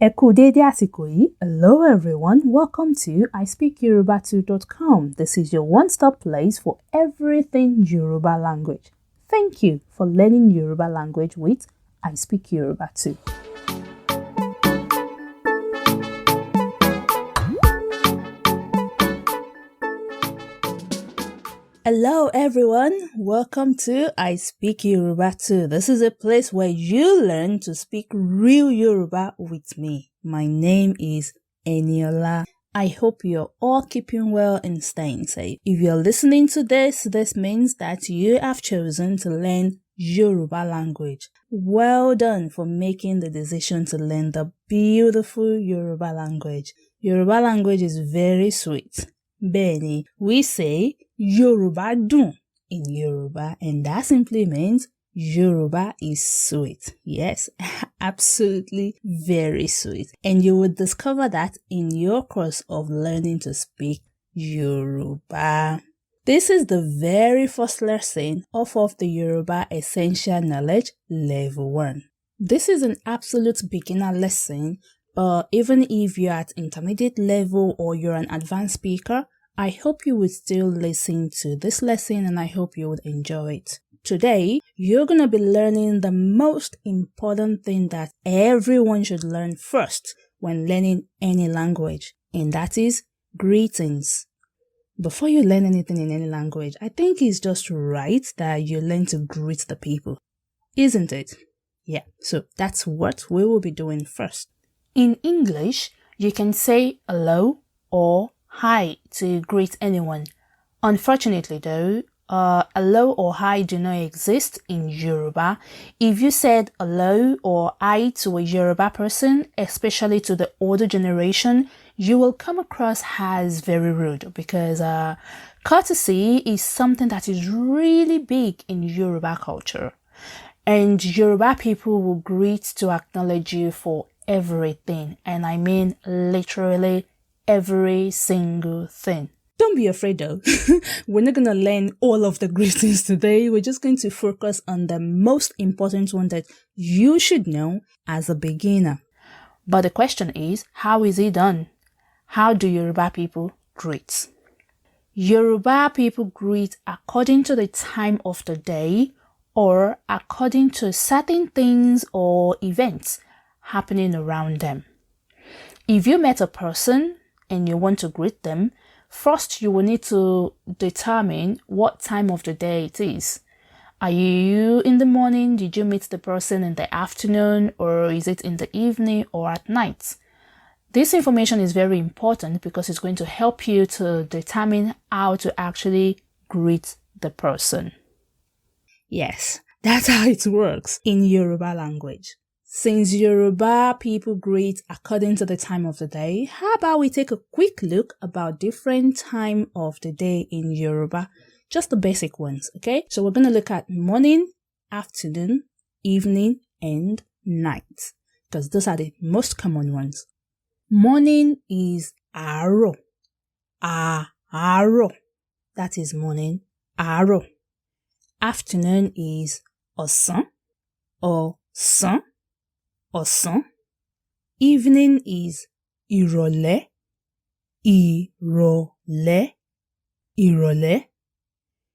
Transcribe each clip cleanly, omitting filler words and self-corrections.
Ẹ kú dédé àsìkò yìí. Hello everyone, welcome to ispeakyoruba2.com. This is your one-stop place for everything Yoruba language. Thank you for learning Yoruba language with I Speak Yoruba 2. Hello everyone, welcome to I Speak Yoruba 2. This is a place where you learn to speak real Yoruba with me. My name is Eniola. I hope you're all keeping well and staying safe. If you're listening to this means that you have chosen to learn Yoruba language. Well done for making the decision to learn the beautiful Yoruba language. Yoruba language is very sweet. Bẹ́ẹ̀ni, we say Yoruba dùn in Yoruba, and that simply means Yoruba is sweet. Yes, absolutely very sweet. And you will discover that in your course of learning to speak Yoruba. This is the very first lesson of the Yoruba Essential Knowledge Level 1. This is an absolute beginner lesson, but even if you're at intermediate level or you're an advanced speaker, I hope you would still listen to this lesson and I hope you would enjoy it. Today, you're going to be learning the most important thing that everyone should learn first when learning any language, and that is greetings. Before you learn anything in any language, I think it's just right that you learn to greet the people, isn't it? Yeah, so that's what we will be doing first. In English, you can say hello or hi to greet anyone. Unfortunately though, hello or hi do not exist in Yoruba. If you said hello or hi to a Yoruba person, especially to the older generation, you will come across as very rude because courtesy is something that is really big in Yoruba culture. And Yoruba people will greet to acknowledge you for everything. And I mean literally every single thing. Don't be afraid though. We're not going to learn all of the greetings today. We're just going to focus on the most important one that you should know as a beginner. But the question is, how is it done? How do Yoruba people greet? Yoruba people greet according to the time of the day or according to certain things or events happening around them. If you met a person and you want to greet them, first you will need to determine what time of the day it is. Are you in the morning? Did you meet the person in the afternoon? Or is it in the evening or at night? This information is very important because it's going to help you to determine how to actually greet the person. Yes, that's how it works in Yoruba language. Since Yoruba people greet according to the time of the day, how about we take a quick look about different time of the day in Yoruba? Just the basic ones, okay? So we're going to look at morning, afternoon, evening, and night, because those are the most common ones. Morning is àárọ̀. Àárọ̀. That is morning. Àárọ̀. Afternoon is ọ̀sán. Ọ̀sán. Ọ̀sán. Evening is ìrọ̀lẹ́. Ìrọ̀lẹ́. Ìrọ̀lẹ́.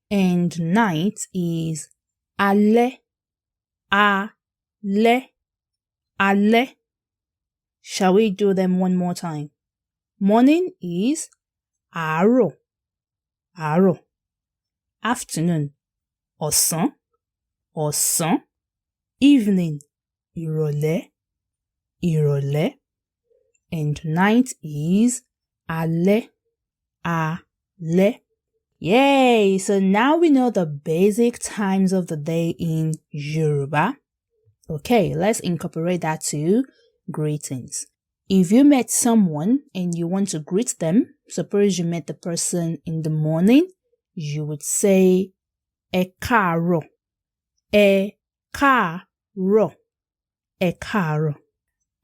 And night is alẹ́. Alẹ́. Alẹ́. Shall we do them one more time? Morning is àárọ̀. Àárọ̀. Afternoon, ọ̀sán. Ọ̀sán. Evening, ìrọ̀lẹ́. Ìrọ̀lẹ́. And night is alẹ́. Alẹ́. Yay! So now we know the basic times of the day in Yoruba. Okay, let's incorporate that to greetings. If you met someone and you want to greet them, suppose you met the person in the morning, you would say ẹ káàárọ̀. Ẹ káàárọ̀. Ẹ káàárọ̀.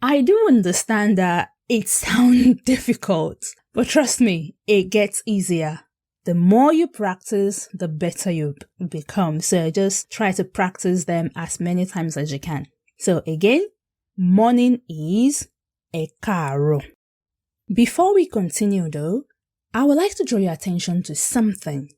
I do understand that it sounds difficult, but trust me, it gets easier. The more you practice, the better you become. So just try to practice them as many times as you can. So again, morning is ẹ káàárọ̀. Before we continue though, I would like to draw your attention to something.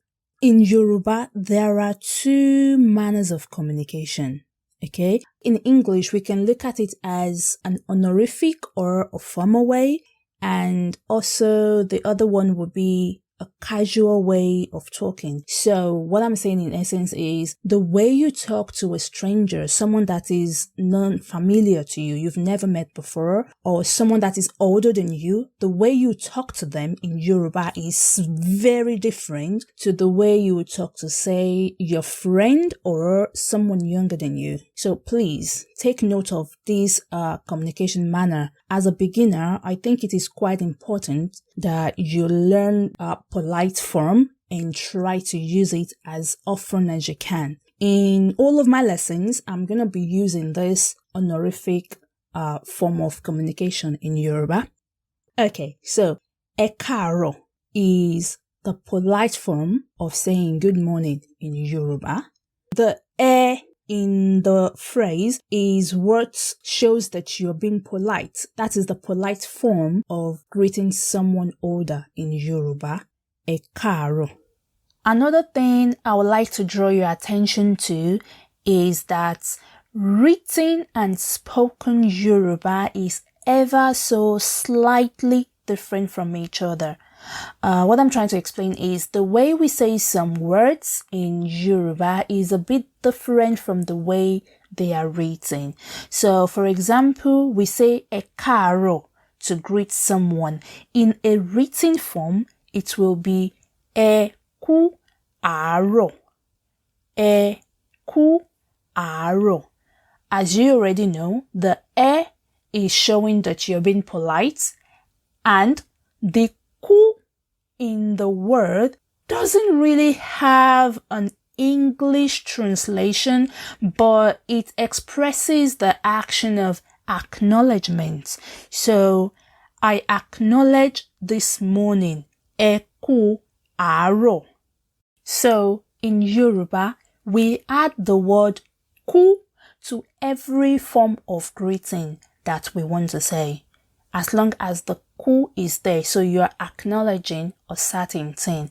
In Yoruba, there are two manners of communication. Okay? In English, we can look at it as an honorific or a formal way, and also the other one would be a casual way of talking. So what I'm saying in essence is the way you talk to a stranger, someone that is non-familiar to you, you've never met before, or someone that is older than you, the way you talk to them in Yoruba is very different to the way you would talk to, say, your friend or someone younger than you. So please take note of this communication manner. As a beginner, I think it is quite important that you learn polite form and try to use it as often as you can. In all of my lessons, I'm going to be using this honorific form of communication in Yoruba. Okay, so ẹ káàárọ̀ is the polite form of saying good morning in Yoruba. The in the phrase is what shows that you're being polite. That is the polite form of greeting someone older in Yoruba. Ẹ káàárọ̀. Another thing I would like to draw your attention to is that written and spoken Yoruba is ever so slightly different from each other. What I'm trying to explain is the way we say some words in Yoruba is a bit different from the way they are written. So, for example, we say ẹ káàárọ̀ to greet someone. In a written form, it will be ẹ kú àárọ̀. Ẹ kú àárọ̀. As you already know, the ẹ is showing that you're being polite, and the ku in the word doesn't really have an English translation, but it expresses the action of acknowledgement. So, I acknowledge this morning. Ẹ kú àárọ̀. So, in Yoruba, we add the word ku to every form of greeting that we want to say, as long as the ku is there, so you are acknowledging a certain thing.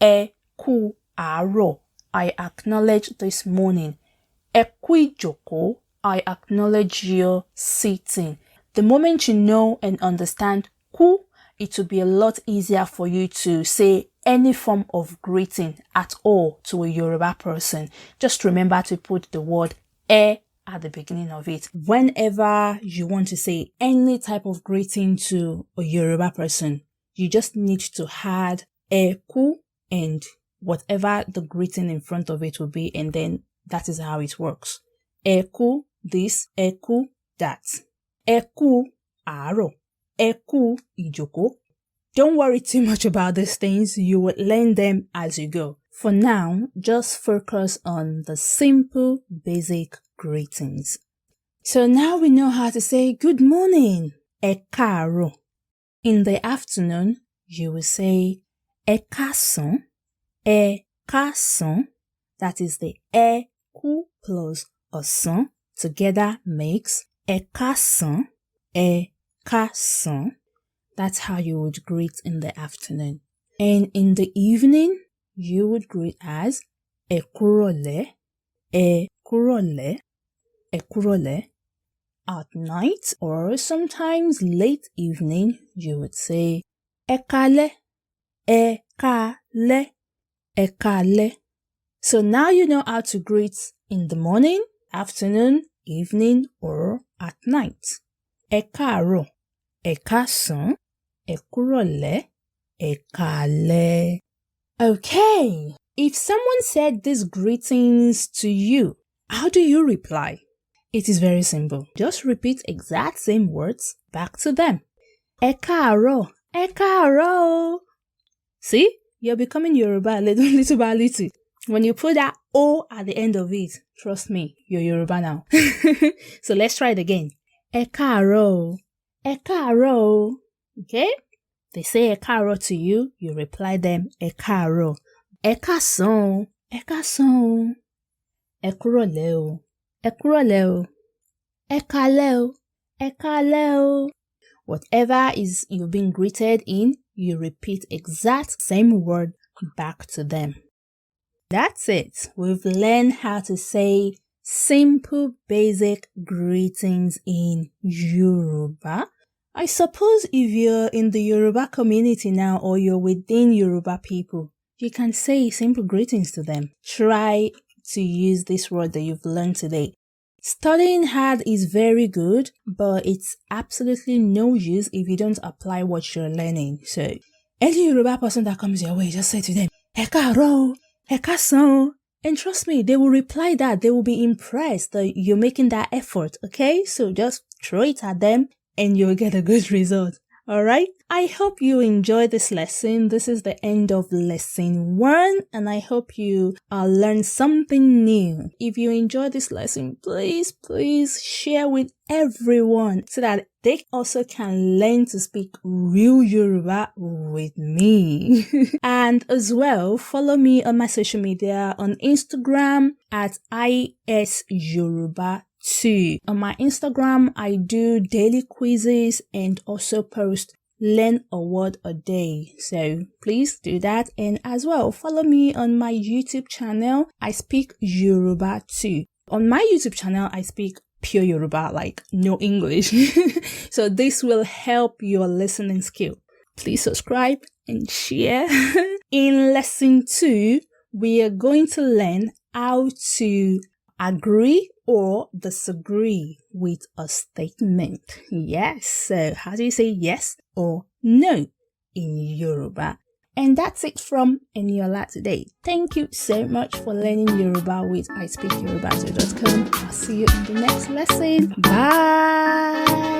Ẹ kú àárọ̀, I acknowledge this morning. Ẹ kú ìjókòó, I acknowledge your sitting. The moment you know and understand ku, it will be a lot easier for you to say any form of greeting at all to a Yoruba person. Just remember to put the word ẹ at the beginning of it. Whenever you want to say any type of greeting to a Yoruba person, you just need to add ẹ kú and whatever the greeting in front of it will be, and then that is how it works. Ẹ kú this, ẹ kú that. Ẹ kú àárọ̀, ẹ kú ìjókòó. Don't worry too much about these things, you will learn them as you go. For now, just focus on the simple, basic greetings. So now we know how to say good morning, ẹ káàárọ̀. In the afternoon, you will say ẹ káàsán, ẹ káàsán. That is the ẹ kú plus ọ̀sán together makes ẹ káàsán, ẹ káàsán. That's how you would greet in the afternoon. And in the evening, you would greet as ẹ kúrọ̀lẹ́, ẹ kúrọ̀lẹ́, ẹ kúrọ̀lẹ́. At night or sometimes late evening, you would say ẹ káalẹ́, ẹ káalẹ́, ẹ káalẹ́. So now you know how to greet in the morning, afternoon, evening, or at night. Ẹ káàárọ̀, ẹ káàsán, ẹ kúrọ̀lẹ́, ẹ káalẹ́. Okay, if someone said these greetings to you, how do you reply? It is very simple. Just repeat exact same words back to them. Ẹ káàárọ̀, ẹ káàárọ̀. See, you're becoming Yoruba little by little. When you put that O at the end of it, trust me, you're Yoruba now. So let's try it again. Ẹ káàárọ̀, ẹ káàárọ̀. Okay? They say ẹ káàárọ̀ to you, you reply them ẹ káàárọ̀. Ẹ káàsán, ẹ káàsán. Ẹ kúrọ̀lẹ́ o, ẹ kúrọ̀lẹ́ o. Ẹ káalẹ́ o, ẹ káalẹ́ o. Whatever is you've been greeted in, you repeat exact same word back to them. That's it. We've learned how to say simple, basic greetings in Yoruba. I suppose if you're in the Yoruba community now or you're within Yoruba people, you can say simple greetings to them. Try to use this word that you've learned today. Studying hard is very good, but it's absolutely no use if you don't apply what you're learning. So, any Yoruba person that comes your way, just say to them, Ẹ káàárọ̀, Ẹ káàsán. And trust me, they will reply that. They will be impressed that you're making that effort, okay? So just throw it at them and you'll get a good result. All right? I hope you enjoyed this lesson. This is the end of lesson 1, and I hope you learned something new. If you enjoyed this lesson, please share with everyone so that they also can learn to speak real Yoruba with me. And as well, follow me on my social media on Instagram at ISYoruba2. On my Instagram, I do daily quizzes and also post learn a word a day. So please do that. And as well, follow me on my YouTube channel. I speak Yoruba too. On my YouTube channel, I speak pure Yoruba, like no English. So this will help your listening skill. Please subscribe and share. In lesson 2, we are going to learn how to agree or disagree with a statement. Yes. So how do you say yes or no in Yoruba? And that's it from Eniola today. Thank you so much for learning Yoruba with ispeakyoruba2.com. I'll see you in the next lesson. Bye.